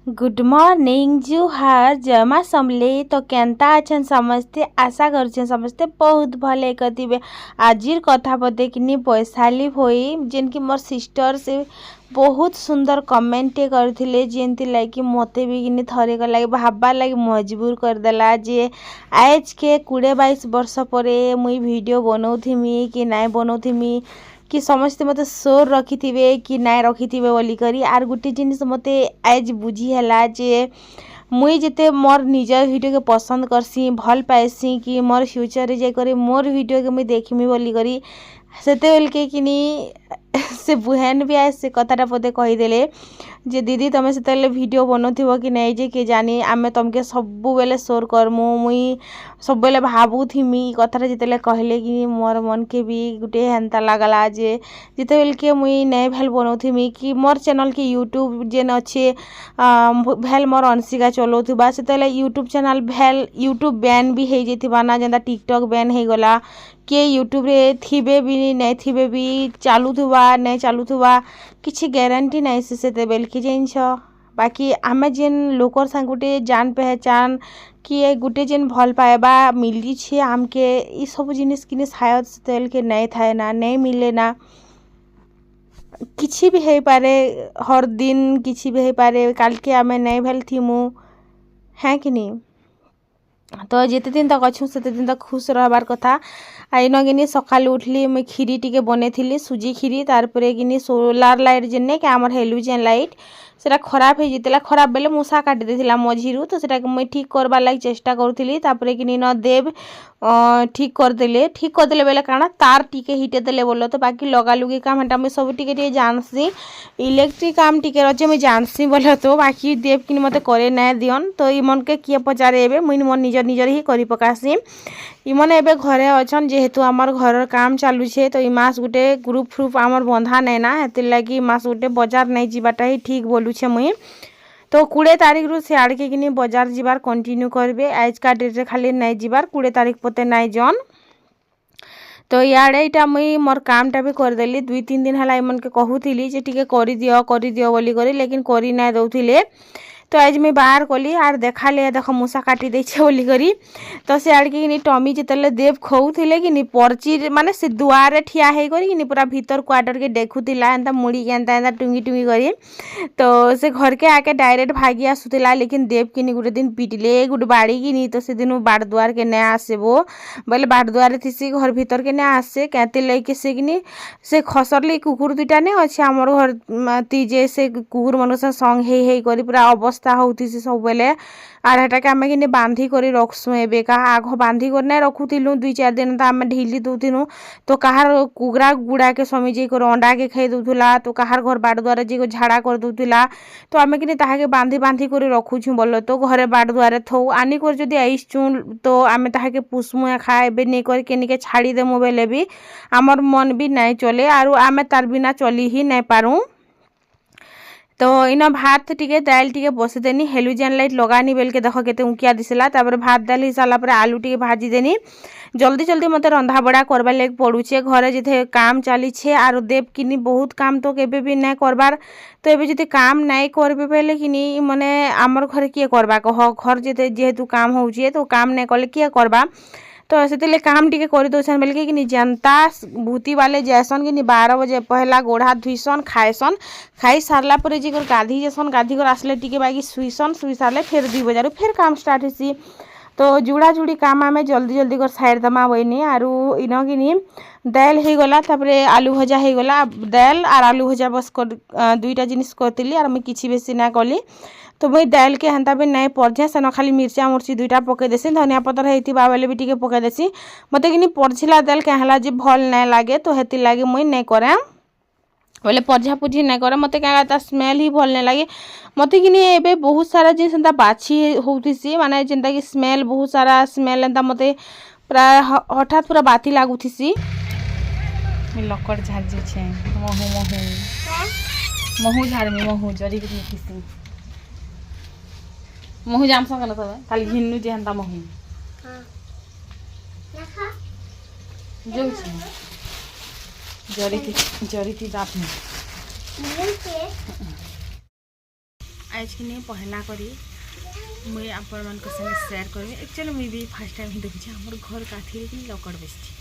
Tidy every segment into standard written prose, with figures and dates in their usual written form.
Good morning जुहार जमा समले तो Kenta अछन समस्ते आशा करछन समस्ते बहुत भले कथिबे। आजिर कथा बदे किनी वैशाली होई जेनकी मोर सिस्टर से बहुत सुंदर कमेंट करथिले जेंति लागी मते भी किनी थरे का लागी भाबा लागी मजबूर कर देला जे आज के 20-22 वर्ष परे मुई वीडियो बनौथिमी कि नाय बनौथिमी कि समस्ते मते सोर रखिथिबे कि नाय रखिथिबे बोली करी आर गुटे जिनिस मते आज बुझी हला जे मुई जेते मोर निजर वीडियो के पसंद करसी भल पाइसी कि मोर फ्यूचर रे जे करी मोर वीडियो के मुई देखिमी बोली करी सेते बेल के किनी से बुहेन भी आए से कथाटा पदे कहीदेले जे दीदी तुम से वीडियो बनौथिबो कि नहीं जे के जानी आमे तुमके सबु बेले शोर करमु मुई सब बेले भाबुथिमी कथाटा जितेले कहले कि मोर मन के भी गुटे हेंता लागला जे जिते बेल के मुई नहीं भेल बनौथिमी कि मोर चैनल के यूट्यूब जेन अच्छे भेल मोर अनसिका चलौथिबा सेतेले यूट्यूब चैनल भेल यूट्यूब बैन भी हो जाइथिबा ना जेंता टिकटॉक बैन हो गला के यूट्यूब रे थिबे भी नहीं थिबे भी चालुथुबा नहीं चालुथुबा किछि गारंटी नहीं से बेल कि जिनछ बाकी आमे जेन लोकर संग गुटे जान पहचान कि गुटे जेन भल पाएबा मिली छे आमके ई सब जिनिस किने शायद से के नहीं थाए ना नहीं मिले ना किछि भी है पारे हर दिन किछि भी है पारे काल के आमे नहीं भेल थिमु है कि नहीं तो जिते दिन तक अच्छु से दिन तक खुश रहबार कथा आईन गिनी सकाल उठली मुई खीरी टिके बनेथिली सुजी खीरी तारपरे गिनी सोलार लाइट जेने के आमर हेलोजन लाइट सेटा खराब हो जितला खराब बेले मूसा काटी देथिला मझिरु तो सेटा मुई ठीक करबार लागि चेष्टा करूथिली तापरे गिनी न देव ठीक कर देले बेले काना तार टिके हिटे देले बोलो तो बाकी लगा लुगी काम हेटा मुई सब टिके जानसी इलेक्ट्रिक काम टिके रचे मुई जानसी बोलो तो बाकी देव किनी मते करे ना दियन तो इमन के किए पचारे एबे मुई मन निजर ही करी पकासी इमने एबे घरे अछन जेहेतु आमर घर काम चालू छे तो इ मास गुटे ग्रुप फ्रुप आमर बंधा नै ना हेतिर लागी मास गुटे बाजार नै जीवाटा ही ठीक बोलू छे मुई तो 20 तारीख रु से आड़ के किनी बाजार जीवार कंटिन्यू करबे आज का डेट रे खाली नै जीवार 20 तारीख पते नै जन तो याडे इटा मुई मोर कामटा भी कर देली 2-3 दिन हला इमन के कहूथिली जे टिके करी दियो बोली करी लेकिन करी नै दउथिले तो आज मैं बाहर कली आर देखा ले देख मूसा काटी देछे बोली करी तो से आड़ के टमी जितले देव खौथिले कि पर्ची माने से दुआर ठिया हे करी कि पूरा भीतर क्वार्टर के देखुतिला एंता मुड़ी के एंता टुंगी टुंगी करी तो से घर के आके डायरेक्ट भागी आसुतिला लेकिन देव किनी गुटे दिन पिटले गुटे बाड़ी किनी तो से दिन बाट दुआर के नै आसेबो बोले बाट दुआर थिसी घर भीतर के नै आसे कहते लेके से किनी से खसरली कुकुर दुटा नै अछि हमर घर तीजे से कुकुर मन से संग हे करी पूरा अवस्था होती सब बेले आर हेटा के आमे किने बांधी करी रखसु एबे का आग बांधी कर नै रखुतिलु 2-4 दिन त आमे ढीली दउतिनु तो कहार कुगरा गुड़ा के समी जे कर अंडा के खाई दउथुला तो कहार घर बाट द्वारा जे को झाड़ा कर दउथुला तो आमे किने ताहा के बांधी करी रखुछु बोलो तो घरे बाट द्वारा थौ आनी कर जदी आइसचु तो आमे ताहा के पुसमु खा एबे नै कर के निके छाड़ी देमु बेले भी हमर मन भी नै चले आरो आमे तार बिना चली ही नै पारू तो इन भात टिके दाल टिके बसदेनी हेलोजन लाइट लगानी बेल के देख केते उकिया दिसला तापर भात दाल हिसाला पर आलू टिके भाजी देनी जल्दी जल्दी मते रंधा बड़ा करबा लेक पड़ुछे घरे जेते काम चाली छे आरो देव किनी बहुत काम तो केबे भी नै करबार तो एबे जेते काम नै करबे बेले किनी माने हमर घरे के करबा कह घर जेते जेहेतु काम होउछे तो काम नै करले के करबा तो से काम टिके कर दौन बोल के जनता भूती वाले जैसन कि 12 बजे पहला गोड़ हाथ धुईसन खाएसन खाई सारला पर जी गाधी जेसन गाधी कर आसले टिके बाकी शुईसन शुई सारे फिर 2 बजे फिर काम स्टार्ट हेसी तो जुड़ा जुड़ी काम आमे जल्दी जल्दी कर साइड दमा बनी आरु इन कि दाल हो गला तापरे आलू भजा हो गला दाल और आलू भजा बस दुईटा जिनिस करती और मुझे किसी बेसी ना कली तो मुई दाल के हेन्ता भी नहीं पड़छे से न खाली मिर्चा मुर्ची 2टा पके देसी धनिया पतर हेतिबा बेले भी टिके पके देसी मते किनी पड़छिला दाल कहला जे भल नहीं लागे तो हेति लागे मुई नहीं करे बोले पजा पुजी नहीं करे मते क्या स्मेल ही भल नहीं लगे मते किनी एबे बहुत सारा जिनिस एंता बाछी होतिसी माने जेंता कि स्मेल बहुत सारा स्मेल एंता मते प्राय हठात पूरा बाती लागुथिसी लकड़ झाड़ जे छे महू झाड़ में महू जरी के निथिसी महू जाम सकन सब खाली घिन्नु जे हंता महू हां देखा जो छे जरी थी दाप में आज कि नहीं पहला करी मुई आपण मान संगे शेयर करबी। एक्चुअली मुई भी फर्स्ट टाइम ही देखुछी हमर घर काठी कि लकड़ बेसची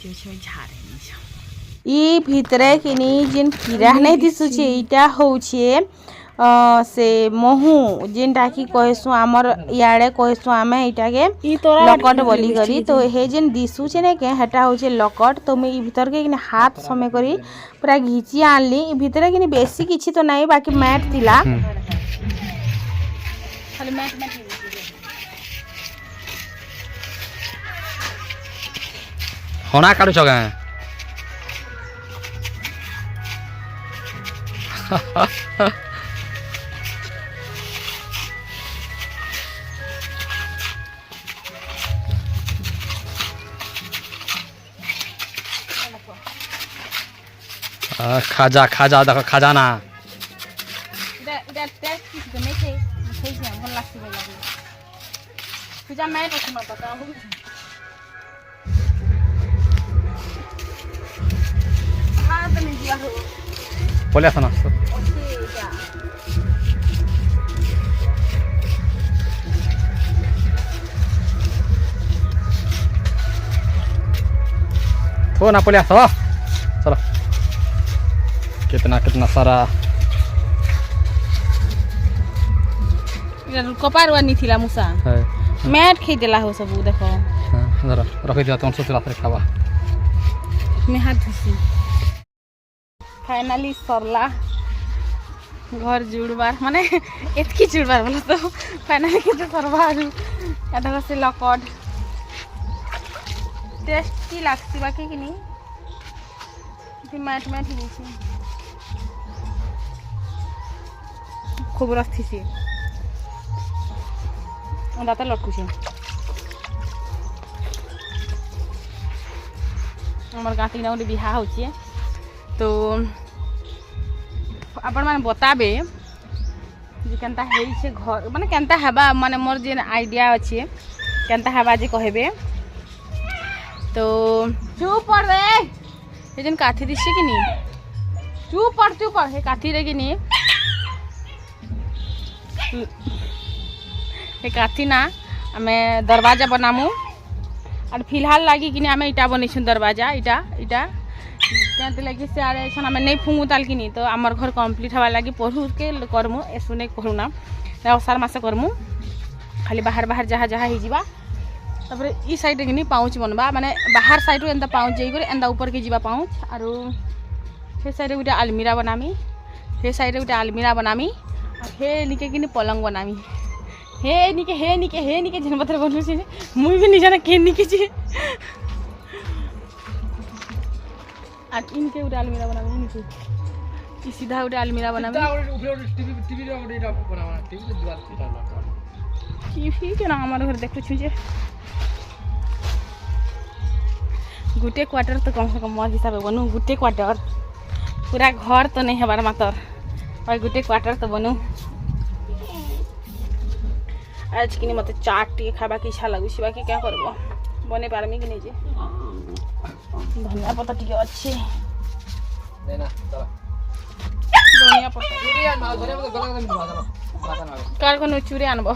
जो छै झारे नि ई भितरे कि नि जिन कीड़ा नहीं दिसुछे इटा होउछे से महू जेनटा कि कहसु आमर इयाड़े कहसु आमे इटा के लकट बोली करी। तो हे जेन दिसुछे ने के हेटा होछे लकट। तो मुई भीतर के कि हाथ समय करी पूरा घिची आनली। भीतर कि बेसी किछि तो नहीं बाकी मैट थिला खाली मैट होना काढू छगा खाजा खाजा देखो खजाना बोले आसना तो ना बोले आसो चलो कितना कितना सारा कपार वानी थिला मुसा मैट खई देला हो सब देखो जरा रख दिया तो सोचला से खावा मैं हाथ धुसी फाइनली सरला घर जुड़बार माने एतकी जुड़बार बोला तो फाइनली के सरबार एटा से लकड टेस्टी लागसी बाकी कि नहीं मैट मैट ही छी खूब रस थी दाता लटकुछे हमार गाँती ना गोटे बिहा होचे। तो आपण माने बताबे जे केनता हेई छे घर माने केनता हेबा माने मोर जे आइडिया अच्छे केनता हेबा जे कहबे। तो चुप पड़ रे ये जन काठी दिसे कि नहीं चुप पड़ हे काठी रे कि नहीं हे काठी ना आमे दरवाजा बनामु और फिलहाल लगी कि आमे इटा बनैछु दरवाजा इटा इटा तेंत लगी से आरे छन आमे नहीं फुंगु ताल कि नहीं। तो आमर घर कंप्लीट हवा लगी पढ़ू के करमु एसुने करूना असार मासे करमु खाली बाहर बाहर जहाँ जहाँ ही जीवा तापर ई साइड कि नहीं पाउच बनबा माने बाहर साइड रो एंता पाउच जाई करे एंता ऊपर के जीवा पाउच आरो हे साइड गुटे अलमीरा बनामी हे साइड गुटे अलमीरा बनामी हे निके कि पलंग बनामी हे निके जन पत्र बनू छी मुई भी नि जाने के निके छी आ इनके उडा अलमीरा बनाबे निके ई सीधा उडा अलमीरा बनाबे टीवी रे उडा बनावा टीवी ले दीवार सीधा टीवी के ना हमर घर देखु छी जे गुटे क्वार्टर तो कम से कम मोर हिसाब बनू गुटे क्वार्टर पूरा घर तो नहीं हेबार मातर और गुटे क्वार्टर तो बनू। आज कि मत चाट टी खाबा की इच्छा लगुच बाकी क्या करबो बने पारमी कि नहीं जे धनिया पत्ता टी अच्छे देना चलो धनिया पत्ता चूरी आन माल धनिया पत्ता गला गला कार को चूरी आनबो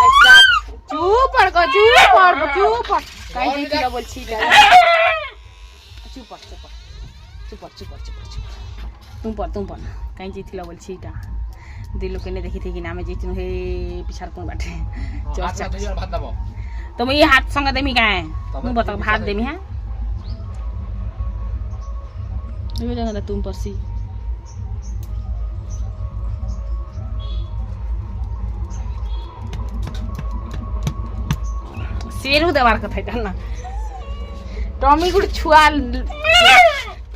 अच्छा चुप पड़ काई दिला बोल छी चुप पड़ तुम पड़ काई जीथिला बोल छी ता दिलो के ने देखी थी कि नामे जीतनु हे पिछार कोन बाटे चर्चा भात दबो तो मैं ये हाथ संग देमी काहे तू बता भात देमी है ये जगह तुम परसी सेरू देवार कथा जाना टॉमी गुड छुआ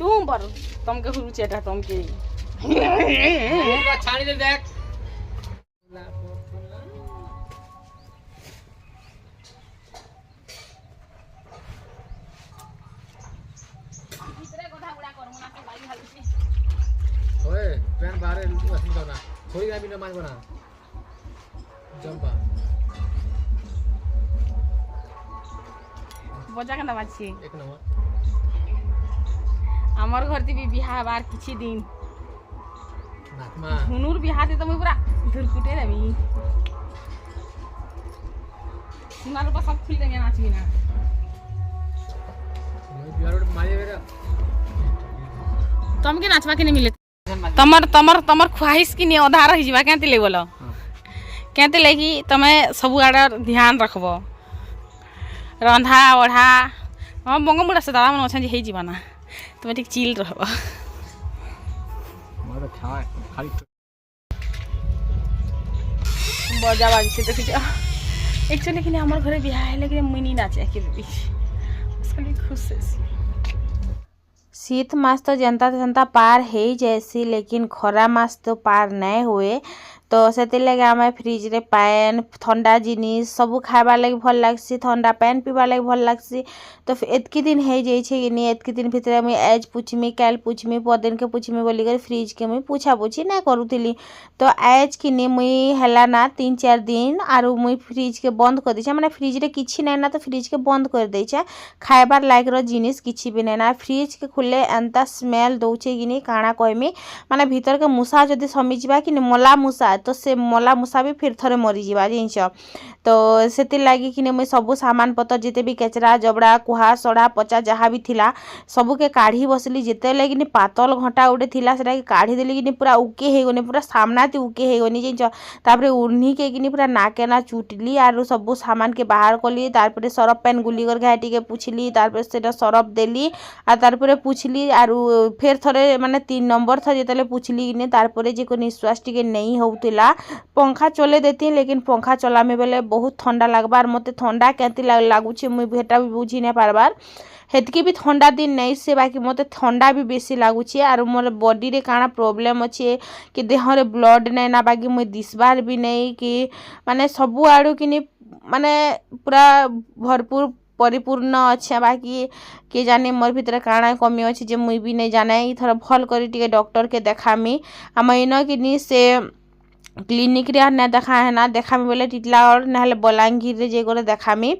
तुम पर तुम के हुरु चेटा तुम के छानी दे देख ओए पेन बारे असली करना थोड़ी ना बिना मान बना जंपा बजा के ना छी एक नंबर हमर घर ती बिहा बार किछि दिन हुनुर बिहाते तो मैं पूरा धुरकुटे रही सुना रूपा सब खुल देंगे नाच भी ना तुम के नाचवा के नहीं मिले तमर तमर तमर ख्वाहिश की नहीं अधा रही जीवा कहते ले बोलो कहते ले कि तमें सब आड़ ध्यान रखबो रंधा ओढ़ा हम बंग मुड़ा से दादा मन अच्छा हे जीवा ना तुम्हें ठीक चिल रहबो बजा बाजी से देखिए एक्चुअली कि हमारे घरे बियाह है लेकिन मुई नहीं नाचे के भी उसके लिए खुश है शीत मास तो जनता जनता पार है जैसी लेकिन खरा मास तो पार नहीं हुए तो से लगे आम फ्रिज रे पैन ठंडा जिनिस सब खाइबार लगे भल लगसी ठंडा पैन पीबार लगे भल लगसी तो एतकी दिन हो जाइए कि नहीं एतकी दिन भितर मुई आज पूछमी कैल पूछमी पदिन के पूछमी बोलिकर फ्रिज के मुई पूछा पूछी नहीं करूली तो आज कि नहीं मुई है ना 3-4 दिन आरु मुई फ्रिज के बंद कर दीचे मैंने फ्रिज रे किछि नहीं ना तो फ्रिज के बंद कर देचे खाइबार लायक जिनिस किछि भी नहीं ना फ्रिज के खुले एंता स्मेल दौचे कि नहीं काଣା कहमी माने भीतर के मूसा जदि समीजा कि मला मूसा तो से मला मूसा भी फिर थरे मरी जीवा जिनस तो से लगी कि मुझे सब सामान पतर जिते भी केचरा जबड़ा कुहा सड़ा पचा जहाँ भी थिला सबके काढ़ी बसली जिते लगे पातल घंटा गोटे थिला सेटा काढ़ी देली कि पूरा उके हो गनी पूरा सामना उके हो गनी जिनस तापर उन्हीं के कि पूरा नाकेना चुटली आर सब सामान के बाहर कली तार सरफ पेन गुली कर घाटी के पूछली तार से सरफ देली और तार पूछली आर फिर थरे माने 3 नंबर थर जिते पूछली कि तार जे निश्वास टी नहीं होता पंखा चले देती लेकिन पंखा चलामे बेले बहुत ठंडा लगबार मते ठंडा कहती लगुच मुई भेटा भी बुझी नहीं पारबार हेतकी भी ठंडा दिन नहीं से बाकी मते ठंडा भी बेसी लगुच और मोर बॉडी रे काना प्रॉब्लम अच्छे कि देह रे ब्लड नहीं ना बाकी मुई दिसबार भी नहीं कि माने सबु आड़ू कि माने पूरा भरपूर परिपूर्ण अच्छे बाकी के जाने मोर भितर काଣା कमी अच्छे जे मुई भी नहीं जाने इथर भल करी टिके डॉक्टर के देखामी आम इन कि से क्लिनिक रे ना देखा है ना देखामी बोले टिटलागढ़ ना बलांगीर रे जे करे देखामी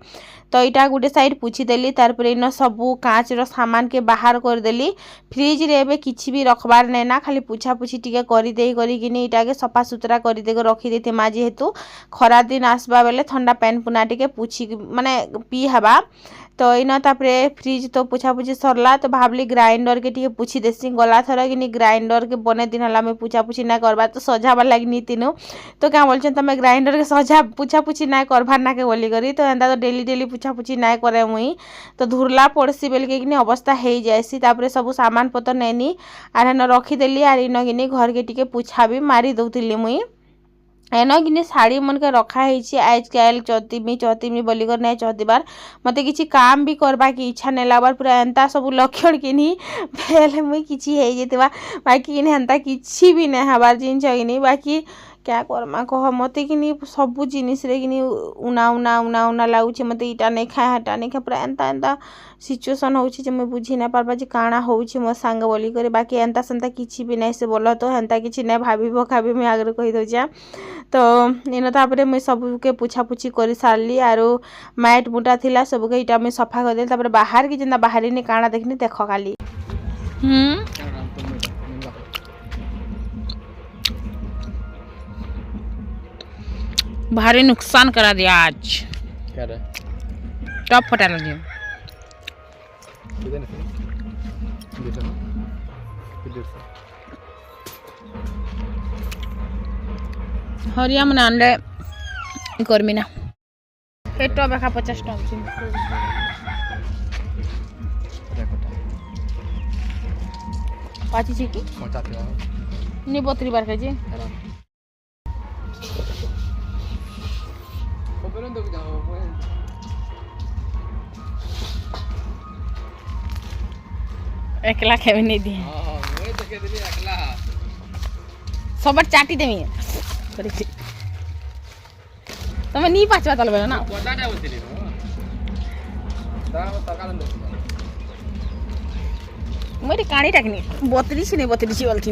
तो यहाँ गोटे साइड पूछीदेली तार इन सबू काँच सामान के बाहर करदेली फ्रिज रे एबे किछि भी रखबार नहीं ना खाली पूछा पूछी टिके करदे करा के सफा सुतरा करदे रखी देते माँ जेहेतु खरा दिन आसबा बेले ठंडा पैन पुना टिके पूछी माने पी हवा तो इन तापरे फ्रिज तो पूछा पूछी सरला तो भावली ग्राइंडर के टिके पूछी देसी गला थर कि ग्राइंडर के बने दिन है मुझे पूछा पूछी ना करवा तो सजाबार लगी नी तीनों तो क्या बोलछन तुम ग्राइंडर के सजा पूछा पूछी ना करवार ना के बोली करी तो एंता तो डेली डेली पूछा पूछी ना करे मुई तो धुरला पड़सी बेल के कि अवस्था हो जाएसी तापर सब सामान पतर नैनी आर हेन रखीदेली आर इन कि घर के टिके पूछा भी मारी दौली मुई एन कि शाड़ी मन के रखाई आज कल चौथीमी बोलिकर नहीं चौथीबार मत कि काम भी करवा की इच्छा नहीं लगबार पूरा एंता सब लक्षण कि पहले मुई किसी हो जाता बाकी एंता किसी भी नहीं हबार जिनस कि बाकी क्या करमा कह मत कि सब जिनिस रे कि उना उना उना उना लगुच मत इटा नहीं खाए हटा नहीं खाए पूरा एंता एंता सिचुएसन होची मुझे बुझी नहीं पार्बा जे काଣା होची मो सांग बोली करे बाकी एंता सेंता किसी भी नहीं से बोल तो हेंता किसी नहीं भाभी खाबी मुझे आगे कही दौचा तो इन तापर मुझे सबके पूछा पूछी कर सारली आरो मैट मुटा थिला सबके इटा मुझे सफा करदेली तापर बाहर की जेना बाहरी ने काଣା देखनी देख खाली भारी नुकसान करा दिया आज क्या रहा टॉप फटा लगी हरिया मन आनले करमी ना पेट बेखा 50 टका पाची छी की नि 32 बार खाजी एकला खेबे नहीं दिए सब चाटी देमी तुम नहीं पाचवा तल ना मेरी काणी टाकनी 32 नहीं 32 बोलती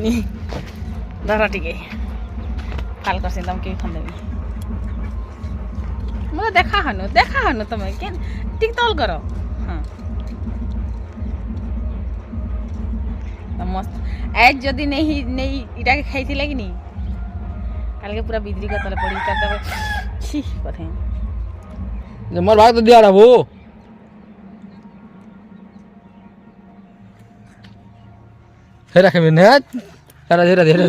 धरा टिके फाल कर तुम के खन देवी मतलब देखा हनु तुम के टिक तल करो हाँ मस्त आज जदि नहीं नहीं इटा के खाइथिले कि नहीं काल के पूरा बिजली का तले पड़ी तब छी कथे जे मोर भाग तो दिया रहा वो हे रखे में ने अरे धीरे धीरे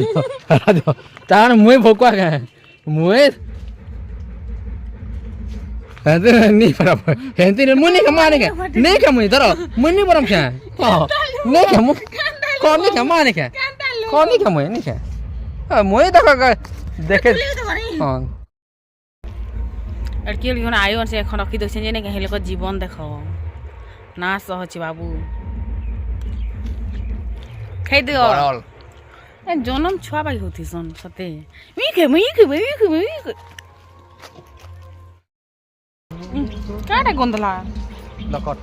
अरे दो तान मुए भोकवा के मुए हेंते नहीं बराबर हेंते ने मुनी के माने के नहीं के मुनी धरो मुनी बरम के नहीं के मु कौन नहीं के माने के कौन नहीं के मुए नहीं के मुए देखो देखे हां लड़की लड़की आयो से এখন रखी दछन जे ने के लोक जीवन देखो ना सहच बाबू खाई दियो ए जनम छुआ बाई होती सन सते मी के काटा गोंदला लकट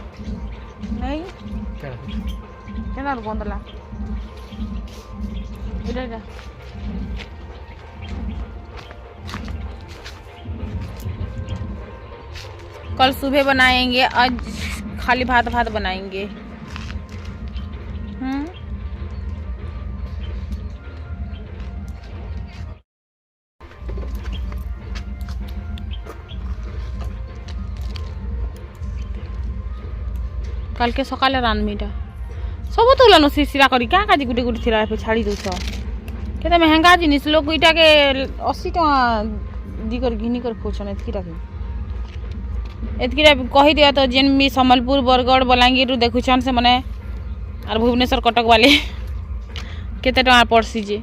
नहीं केना गोंदला इधर कल सुबह बनाएंगे आज खाली भात भात बनाएंगे कल के सकाले रानमीटा सब तुलन सिरा करी क्या काजी गुटे गुटे थिरा पे छाड़ी दउछ केते महंगा जिनिस लोग इटा के 80 टका दी कर घिनी कर खोचन एतकीरा के एतकीरा कहि दिया तो जेन भी सम्बलपुर बरगढ़ बलांगीर देखुछन से माने और भुवनेश्वर कटक वाले केते टका पड़सी जे